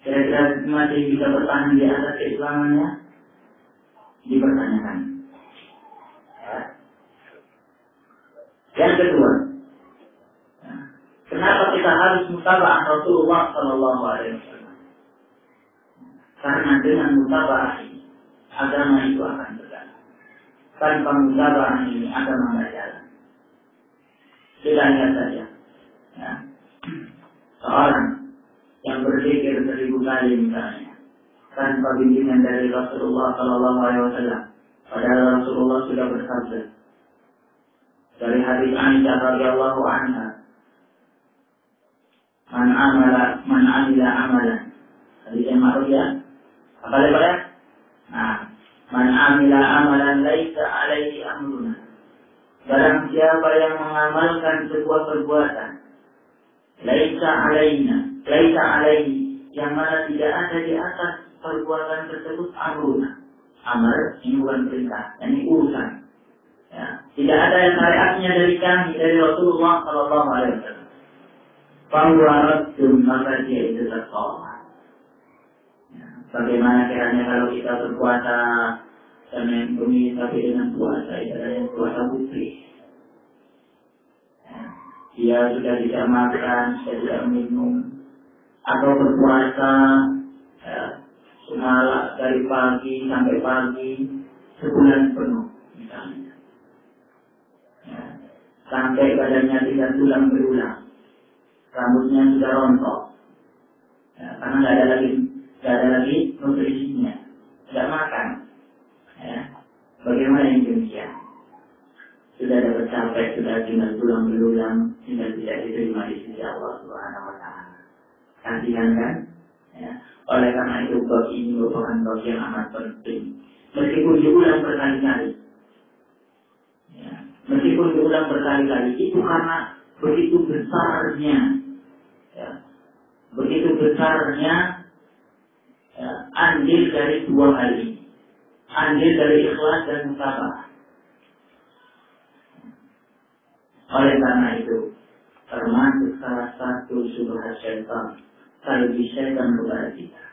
Kira-kira masih bisa bertahan di atas keislamannya? Dipertanyakan. Yang kedua, kenapa kita harus mutaba'ah Rasulullah Sallallahu Alaihi Wasallam? Karena dengan mutaba'ah ini, agama itu akan berjalan. Tanpa mutaba'ah ini, agama tidak jalan. Kita lihat saja, ya. Seorang yang berzikir 1000 kali misalnya, tanpa bimbingan dari Rasulullah Sallallahu Alaihi Wasallam, padahal Rasulullah sudah bersabda dari hadis Aisyah radhiyallahu anha, man amila amalan. Hadis yang ma'ruf ya. Apa lebarnya? Nah, man amila amalan laisa alaihi amruna. Barang siapa yang mengamalkan sebuah perbuatan laisa alaihi, yang mana tidak ada di atas perbuatan tersebut amruna. Amr ini bukan perintah, ini urusan. Ya, tidak ada yang syariatnya dari kami, dari Rasulullah Sallallahu Alaihi Wasallam. Pangguaratun maka dia itu tertolak. Ya, bagaimana kiranya kalau kita berpuasa Senin Kamis tapi dengan puasa itu adalah yang puasa putri. Ya, dia sudah tidak makan, sudah tidak minum, atau berpuasa semalam dari pagi sampai pagi sebulan penuh misalnya. Sampai badannya tidak tulang berulang, rambutnya sudah rontok, ya, karena tidak ada lagi nutrisinya, tidak makan. Ya. Bagaimana yang demikian? Sudah ada capek, sudah tinggal tulang berulang, tinggal tidak diterima di sisi Allah Subhanahu Wa Taala. Kasihan kan? Ya. Oleh karena itu bab ini merupakan bab yang amat penting, meskipun diulang berkali-kali. Meskipun diulang berkali-kali, itu karena begitu besarnya, ya, begitu besarnya andil dari dua hal ini, andil dari ikhlas dan mutaba'ah. Oleh karena itu, termasuk salah satu subhat syaitan, salbi syaitan kepada kita.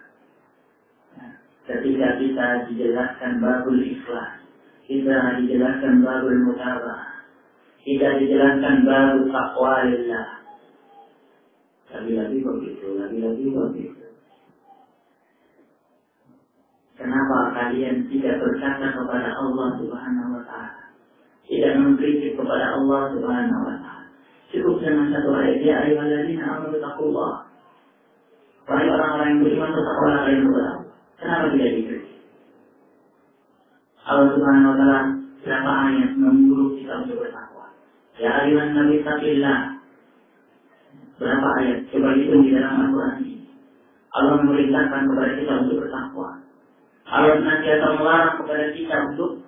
Ya, ketika kita dijelaskan babul ikhlas, kita dijelaskan babul mutaba'ah, kita dijelaskan babul taqwa lillah. Lagi-lagi begitu. Kenapa kalian tidak berkata kepada Allah Subhanahu Wa Taala, tidak mengkritik kepada Allah Subhanahu Wa Taala? Cukup dengan satu ayat, ya ayyuhalladzina amanu taqullah. Wahai orang-orang yang beriman, bertakwalah kalian kepada Allah. Kenapa tidak dikritik? Allah Subhanahu Wa Taala berapa ayat menyuruh kita untuk bertakwa? Ya ayyuhan nabi taqillah. Berapa ayat? Coba hitung di dalam Al-Quran ini. Allah memerintahkan kepada kita untuk bertakwa. Allah senantiasa melarang kepada kita untuk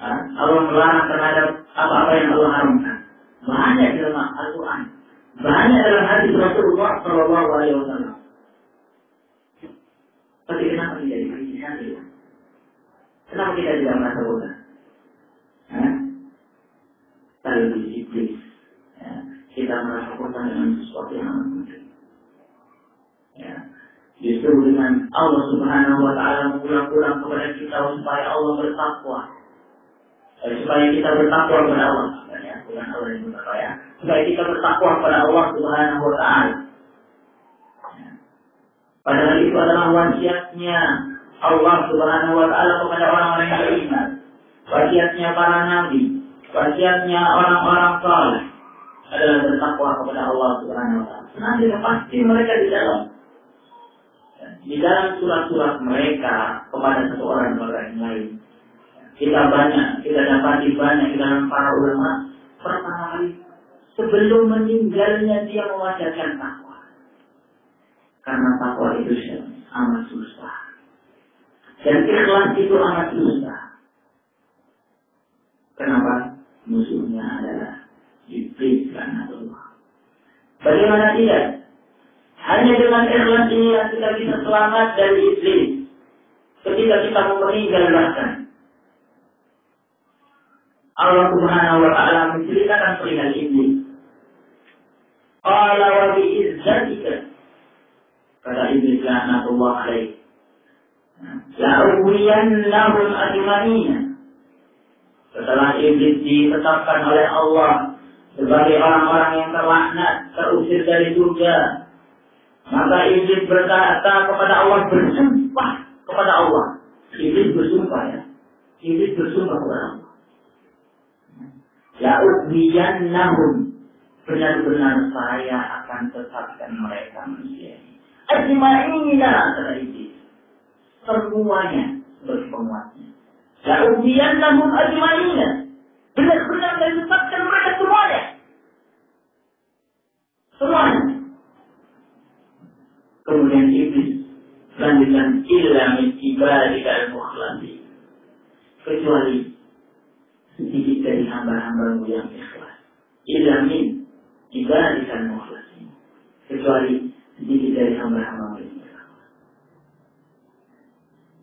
Allah melarang terhadap apa-apa yang Allah haramkan. Banyak dalam Al-Quran, banyak dalam hadis Rasulullah Sallallahu Alaihi Wasallam. Tapi kenapa tidak dikritiskan? Kenapa kita tidak merasa bosan? Kalau disiplin, kita merasa bosan dengan sesuatu yang amat penting. Ya. Justru dengan Allah Subhanahu Wa Taala mengulang-ulang kepada kita supaya Allah bertakwa, supaya kita bertakwa kepada Allah, bukan Allah yang bertakwa ya, supaya kita bertakwa kepada Allah Subhanahu Wa Taala. Padahal itu adalah wasiatnya Allah Subhanahu Wa Taala kepada orang-orang yang beriman, wasiatnya para nabi, wasiatnya orang-orang saleh adalah bertakwa kepada Allah Subhanahu Wa Taala. Nanti pasti mereka di dalam surat-surat mereka kepada satu orang yang lain. Kita dapati banyak di dalam para ulama pertama kali sebelum meninggalnya dia mewajibkan takwa. Karena takwa itu amat susah. Dan ikhlas itu amat susah. Kenapa? Musuhnya adalah iblis karena Allah. Bagaimana tidak? Hanya dengan ikhlas ini yang kita bisa selamat dari iblis. ketika kita mau meninggal bahkan Allah Subhanahu wa taala menceritakan perihal iblis. Qala wa bi izzatika, kata iblis laknatullah alaihi, la ughwiyannahum ajma'in. Setelah iblis ditetapkan oleh Allah sebagai orang-orang yang terlaknat, terusir dari surga, maka iblis berkata kepada Allah, bersumpah kepada Allah. Iblis bersumpah ya. Iblis bersumpah kepada Allah. La ughwiyannahum, benar-benar saya akan tetapkan mereka manusia ini. Ajma'ina, kata iblis. Semuanya sebagai penguatnya. La ughwiyannahum ajma'ina, benar-benar saya tetapkan mereka semuanya. Semuanya. Kemudian iblis lanjutkan, illa min ibadikal mukhlasin, kecuali sedikit dari hamba-hambamu yang ikhlas. Illa min ibadikal mukhlasin, kecuali sedikit dari hamba-hambamu yang ikhlas.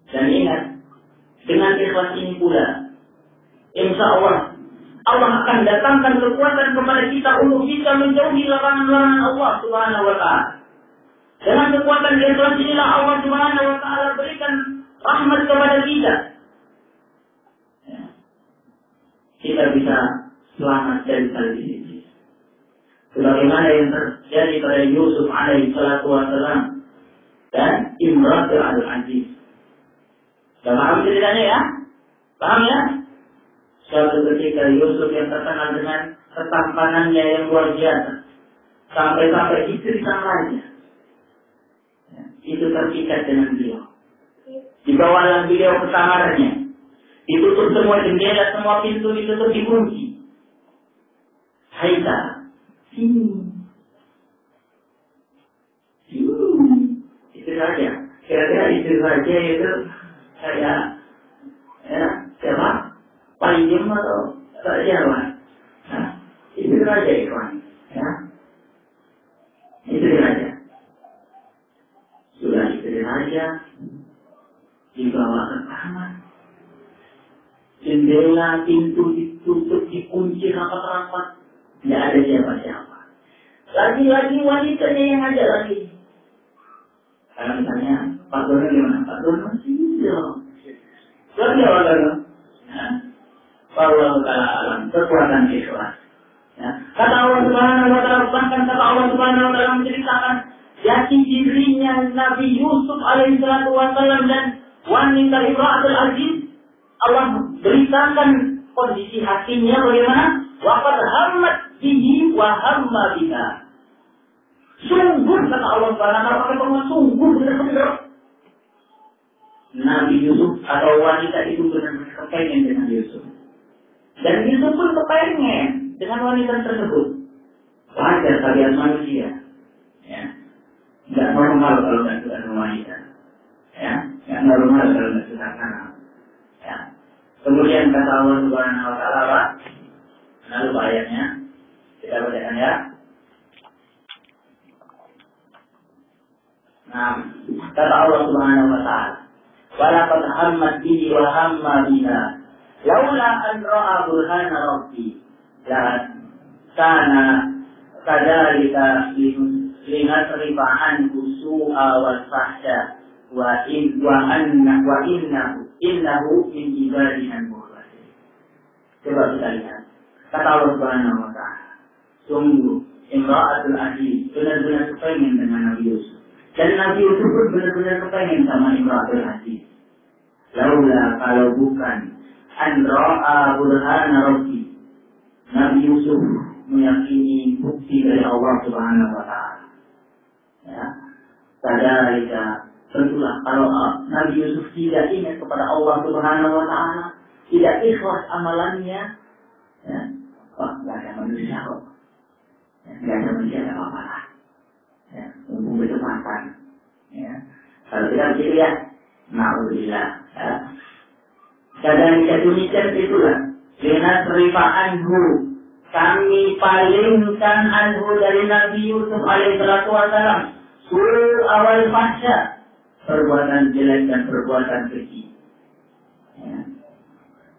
Dan ingat, dengan ikhlas ini pula, insya Allah akan datangkan kekuatan kepada kita untuk bisa menjauhi larangan-larangan Allah Subhanahu wa taala. Dengan kekuatan ikhlas inilah Allah Subhanahu wa taala berikan rahmat kepada kita. Ya. Kita bisa selamat dari salib ini. Sebagaimana yang terjadi pada Yusuf alaihi salatu wassalam dan Imratul Aziz. Sudah paham ceritanya ya? Paham ya? Suatu ketika Yusuf yang terkenal dengan ketampanannya yang luar biasa, sampai-sampai istri sang raja itu terikat dengan beliau. Dibawalah beliau ke kamarnya, ditutup semua jendela, semua pintu ditutup, dikunci. Haita, sini. Istri raja. Kira-kira istri raja itu kayak siapa? Paling atau siapa? Istri raja ikhwan. Ya. Istri raja. Sudah istri raja dibawa ke kamar. Jendela, pintu ditutup, dikunci rapat-rapat. Tidak ada siapa-siapa. Lagi-lagi wanitanya yang ada lagi. Kalau misalnya, Pak Dono gimana? Pak Dono masih hidup. Lagi awal-awal. Allah Ta'ala alam, kekuatan ikhlas. Ya. Kata Allah Subhanahu wa taala, bahkan kata Allah Subhanahu wa taala menceritakan jati dirinya Nabi Yusuf alaihi salatu wasallam dan wanita Imratul Aziz. Allah beritakan kondisi hatinya bagaimana? Waqad hammat bihi wa hamma biha. Sungguh kata Allah Subhanahu wa taala, sungguh benar-benar Nabi Yusuf atau wanita itu benar-benar kepengen dengan Yusuf. Dan Yusuf pun kepengen dengan wanita tersebut. Wajar kalian manusia. Ya. Tidak normal kalau tidak suka dengan wanita. Ya. Tidak normal kalau tidak suka kanan. Ya. Kemudian kata Allah Subhanahu wa taala, nah lupa ayatnya. Kita bacakan ya. Nah, kata Allah Subhanahu wa taala, walaqad hammat bihi wa hamma biha laula an ra'a burhana rabbi la kana kadzalika linasrifa anhu su'a wal fahsya wa innahu min ibadina al-mukhlasin. Coba kita lihat kata Allah Subhanahu wa ta'ala, sungguh Imratul Aziz benar-benar kepengen dengan Nabi Yusuf. Dan Nabi Yusuf pun benar-benar kepengen sama Imratul Aziz. Laula, kalau bukan an ra'a burhana rabbi, Nabi Yusuf meyakini bukti dari Allah Subhanahu wa taala. Ya. Kadzalika, tentulah kalau Nabi Yusuf tidak ingat kepada Allah Subhanahu wa taala, tidak ikhlas amalannya, ya, enggak ada manusia kok. Enggak ada manusia apa-apa lah. Ya, mumpung berkesempatan. Ya. Kalau tidak begitu ya, na'udzubillah. Ya. Dan demikian itulah linasrifa anhu, kami palingkan anhu dari Nabi Yusuf alaihi salatu wasalam su'u awal fahsya, perbuatan jelek dan perbuatan keji. Ya.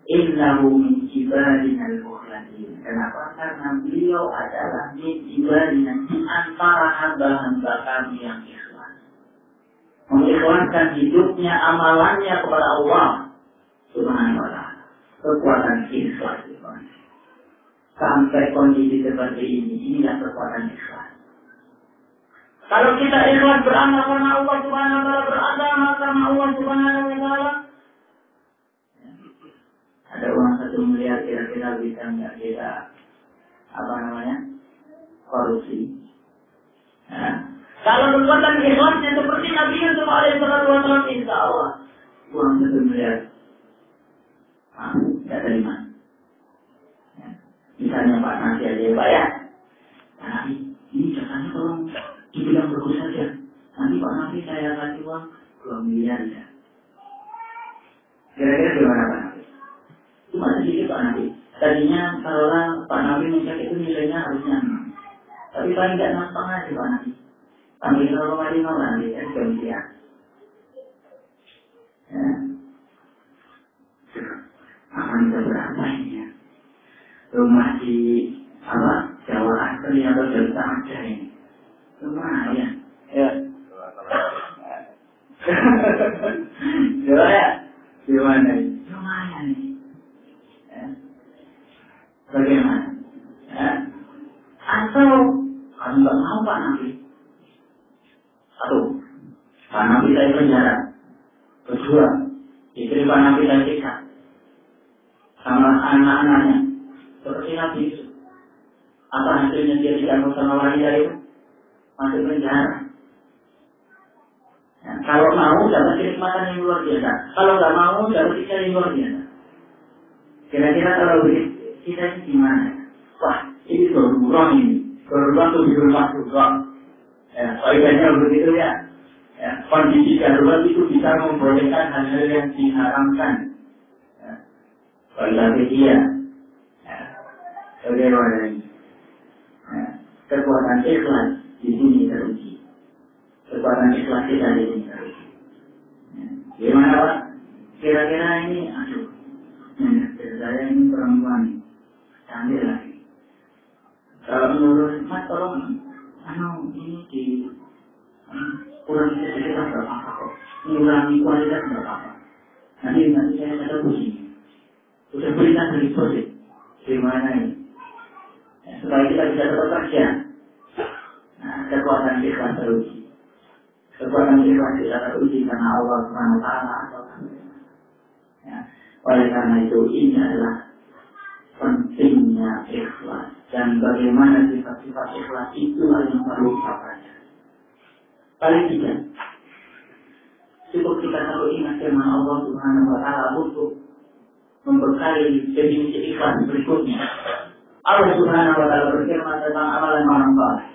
Innahu min ibadina al-mukhlasin. Kenapa? Karena beliau adalah min ibadina, di antara hamba-hamba kami yang ikhlas. Mengikhlaskan hidupnya, amalannya kepada Allah Subhanahu wa ta'ala. Kekuatan ikhlas. Sampai kondisi seperti ini, inilah kekuatan ikhlas. Kalau kita ikhlas beramal karena Allah Subhanahu wa ta'ala, beragama karena Allah Subhanahu wa ta'ala, ada uang 1 miliar kira-kira bisa nggak kita korupsi? Nah, kalau kekuatan ikhlasnya seperti Nabi Yusuf alaihissalam, insya Allah uang 1 miliar nggak terima. Ya. Misalnya Pak Nasi aja, Pak ya, Pak Nabi, ini caranya tolong dibilang bagus saja. Nanti Pak Nabi saya kasih uang 2 miliar ya. Kira-kira gimana Pak Nabi? Cuma sedikit Pak Nabi. Tadinya kalau Pak Nabi mencari itu nilainya harusnya 6. Tapi paling tidak 6,5 aja Pak Nabi. Ambil 0,5 nanti ya, demikian. Ya. Akan berapa ini ya? Rumah di Jawa Asri atau Delta aja ini. Lumayan. Ya. Gimana ini? Lumayan ini. Ya. Bagaimana? Ya. Atau kalau nggak mau Pak Nabi, Pak Nabi saya penjara. Kedua, istri Pak Nabi saya siksa sama anak-anaknya. Seperti Nabi Yusuf. Apa hasilnya dia tidak mau sama wanita itu? Masuk penjara. Ya, kalau mau dapat kenikmatan yang luar biasa. Kalau nggak mau dapat siksa yang luar biasa. Kira-kira kalau begitu kita ini gimana? Wah, ini berurang ini. Berurang tuh di rumah juga. Ya, soalnya begitu ya. Ya, kondisi darurat itu bisa membolehkan hal-hal yang diharamkan. Ya, bagi dia. Ya, bagaimana ini? Ya, kekuatan ikhlas di sini teruji. Kekuatan ikhlas kita di sini teruji. Ya, gimana Pak? Kira-kira ini, saya ini perempuan cantik lagi. Kalau menurut Mas tolong, ini di kurang sedikit berapa kok? Mengurangi kualitas berapa? Nanti saya ada pusing. Sudah berikan dari proses. Gimana ini? Ya, supaya kita bisa tetap kerja. Nah, kekuatan ikhlas teruji. Kekuatan ikhlas kita teruji karena Allah Subhanahu wa ta'ala. Ya. Oleh karena itu ini adalah pentingnya ikhlas. Dan bagaimana sifat-sifat ikhlas itu yang perlu kita pelajari. Paling tidak, cukup kita selalu ingat firman Allah Subhanahu wa ta'ala untuk membekali definisi ikhlas berikutnya. Allah Subhanahu wa ta'ala berfirman tentang amalan orang saleh.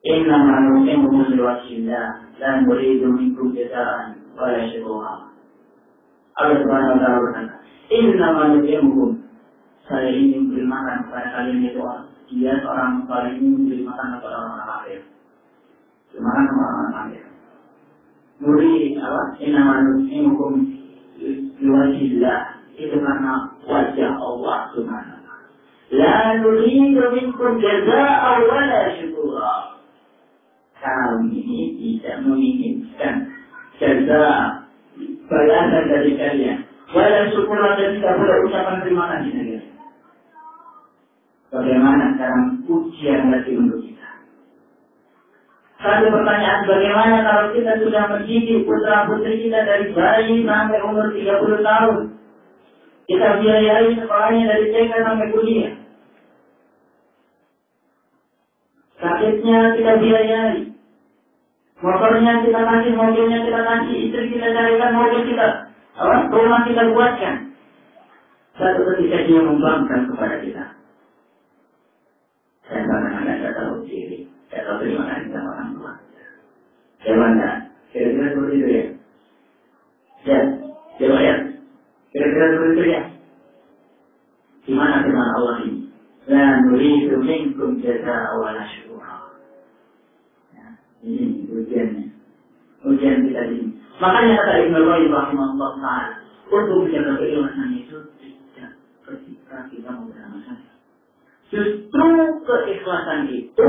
Inna ma'nusimukum liwajhillah la nuridu minkum jazaa'an wa la syukuran. Allah Subhanahu wa ta'ala berkata, Inna ma'nusimukum, saya ingin memberi makan kepada kalian itu dia seorang saleh ini memberi makan kepada orang kafir. Makan kepada orang kafir. Muri Inna ma'nusimukum liwajhillah, itu karena wajah Allah Subhanahu wa ta'ala. La nuridu minkum jazaa'an wa la syukuran. Kami tidak menginginkan jaza balasan dari kalian. Wala syukuran, dan tidak boleh ucapan terima kasih dari kalian. Bagaimana sekarang ujian lagi untuk kita? Satu pertanyaan, bagaimana kalau kita sudah mendidik putra-putri kita dari bayi sampai umur 30 tahun? Kita biayai sekolahnya dari TK sampai kuliah. Sakitnya kita biayai. Motornya kita kasih, mobilnya kita kasih, istri kita carikan, mobil kita, rumah kita buatkan. Satu ketika dia membangkang kepada kita. Saya tidak tahu diri, saya tahu terima kasih sama orang tua. Bagaimana? Kira-kira seperti itu ya? Ya, coba ya. Kira-kira seperti itu ya? Gimana firman Allah ini? La nuridu minkum jazaa'a wa la syukura. Ini ujiannya. kemudian kita ini. Makanya kata Ibnu Qayyim rahimahullah taala, untuk menjaga keikhlasan itu tidak ketika kita mau beramal saja. Justru keikhlasan itu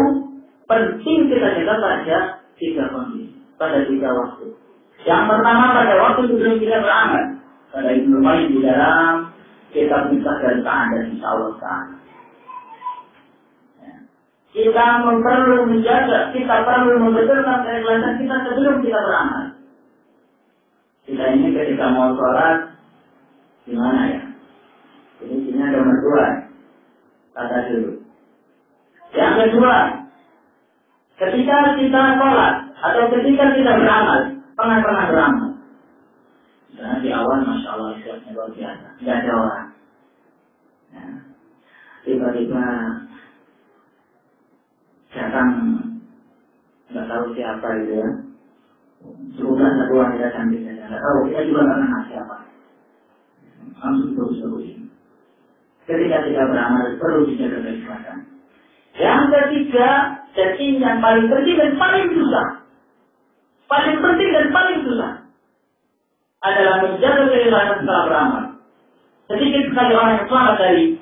penting kita jaga pada 3 kondisi, pada 3 waktu. Yang pertama pada waktu sebelum kita beramal. Pada Ibnu Qayyim di dalam kitab Miftah dan Sa'adah insyaallah taala. Kita perlu menjaga, kita perlu membetulkan keikhlasan kita sebelum kita beramal. Kita ini ketika mau sholat, gimana ya? Jadi sini ada nomor 2, kata dulu. Yang kedua, ketika kita sholat atau ketika kita beramal, pernah beramal. Misalnya di awal, masya Allah, ikhlasnya luar biasa, tidak ada orang. Ya. Tiba-tiba datang nggak tahu siapa gitu ya, sebulan 1 orang datang kita nggak tahu, kita juga nggak kenal siapa, langsung terus ketika kita beramal perlu dijaga keikhlasan. Yang ketiga, jadi yang paling penting dan paling susah adalah menjaga keikhlasan setelah beramal. Sedikit sekali orang yang selamat dari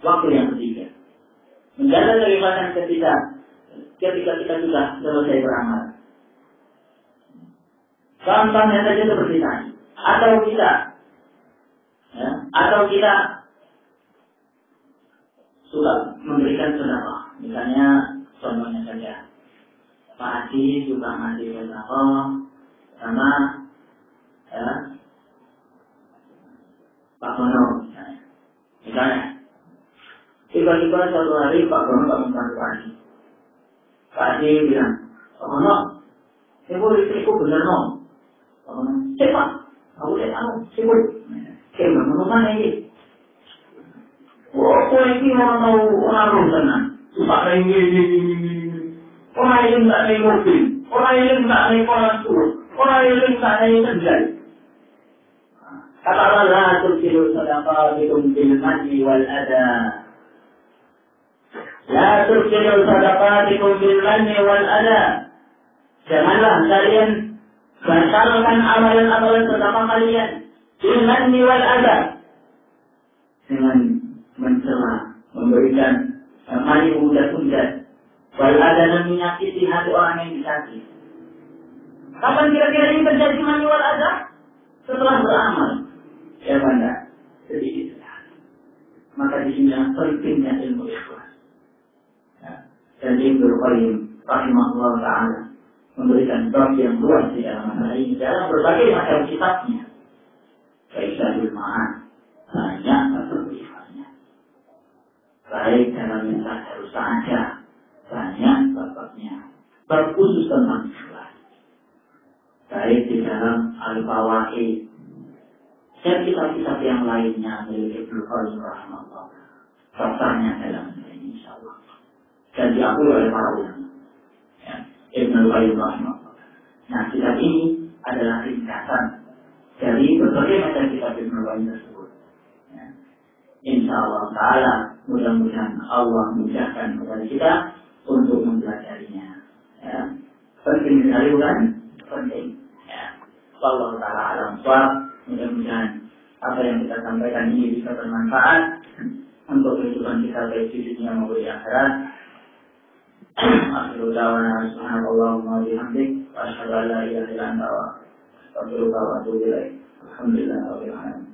waktu yang ketiga. Menjaga keikhlasan ketika kita sudah selesai beramal. Contohnya saja seperti tadi. Atau kita suka memberikan sedekah. Misalnya contohnya saja, Pak Haji juga ngasih sedekah sama Pak Bono misalnya. Tiba-tiba suatu hari Pak Bono tak membantu Pak Haji. Pak Haji bilang, Pak Bono, sibuk istriku bener no. Pak Bono, cek Pak, aku lihat aku sibuk. Cek Bono mana ini? Kok ini orang tahu orang rum sana? Pak ini. Orang ini tak naik mobil, orang ini tak naik kolam suruh, orang ini tak naik kendali. Kata Allah, tursilu sadaqatikum bil manni wal adha. La tursilu sadaqatikum bil manni wal adha. Janganlah kalian batalkan amalan-amalan sedekah kalian bil manni wal adha, dengan mencela, memberikan mani undat-undat, wal adha, dan menyakiti hati orang yang disakiti. Kapan kira-kira ini terjadi mani wal adha? Setelah beramal. Ya banda, sedikit sekali. Maka di sini pentingnya ilmu ikhlas. Dan Ibnu Qayyim rahimahullah taala memberikan bab yang luas di dalam masalah ini dalam berbagai macam kitabnya. Faidahul Ma'an, banyak bab ikhlasnya. Baik dalam Miftah Darus Sa'adah, banyak bab-babnya. Bab khusus tentang ikhlas. Baik di dalam Al-Fawaid dan kitab-kitab yang lainnya milik Ibnu Qayyim rahimahullah. Daftarnya dalam ini insyaallah. Dan diakui oleh para ulama. Ya, Ibnu Qayyim rahimahullah. Nah, kitab ini adalah ringkasan dari berbagai macam kitab Ibnu Qayyim tersebut. Ya. Insyaallah taala, mudah-mudahan Allah mudahkan kepada kita untuk mempelajarinya. Ya. Penting sekali bukan? Penting. Ya. Wallahu taala alam shawab. Mudah-mudahan apa yang kita sampaikan ini bisa bermanfaat untuk kehidupan kita baik di dunia maupun di akhirat. Akhirul da'wana subhanallahumma wa bihamdik wa asyhadu an la ilaha illa anta wa astaghfiruka wa atubu ilaik. Alhamdulillah rabbil alamin.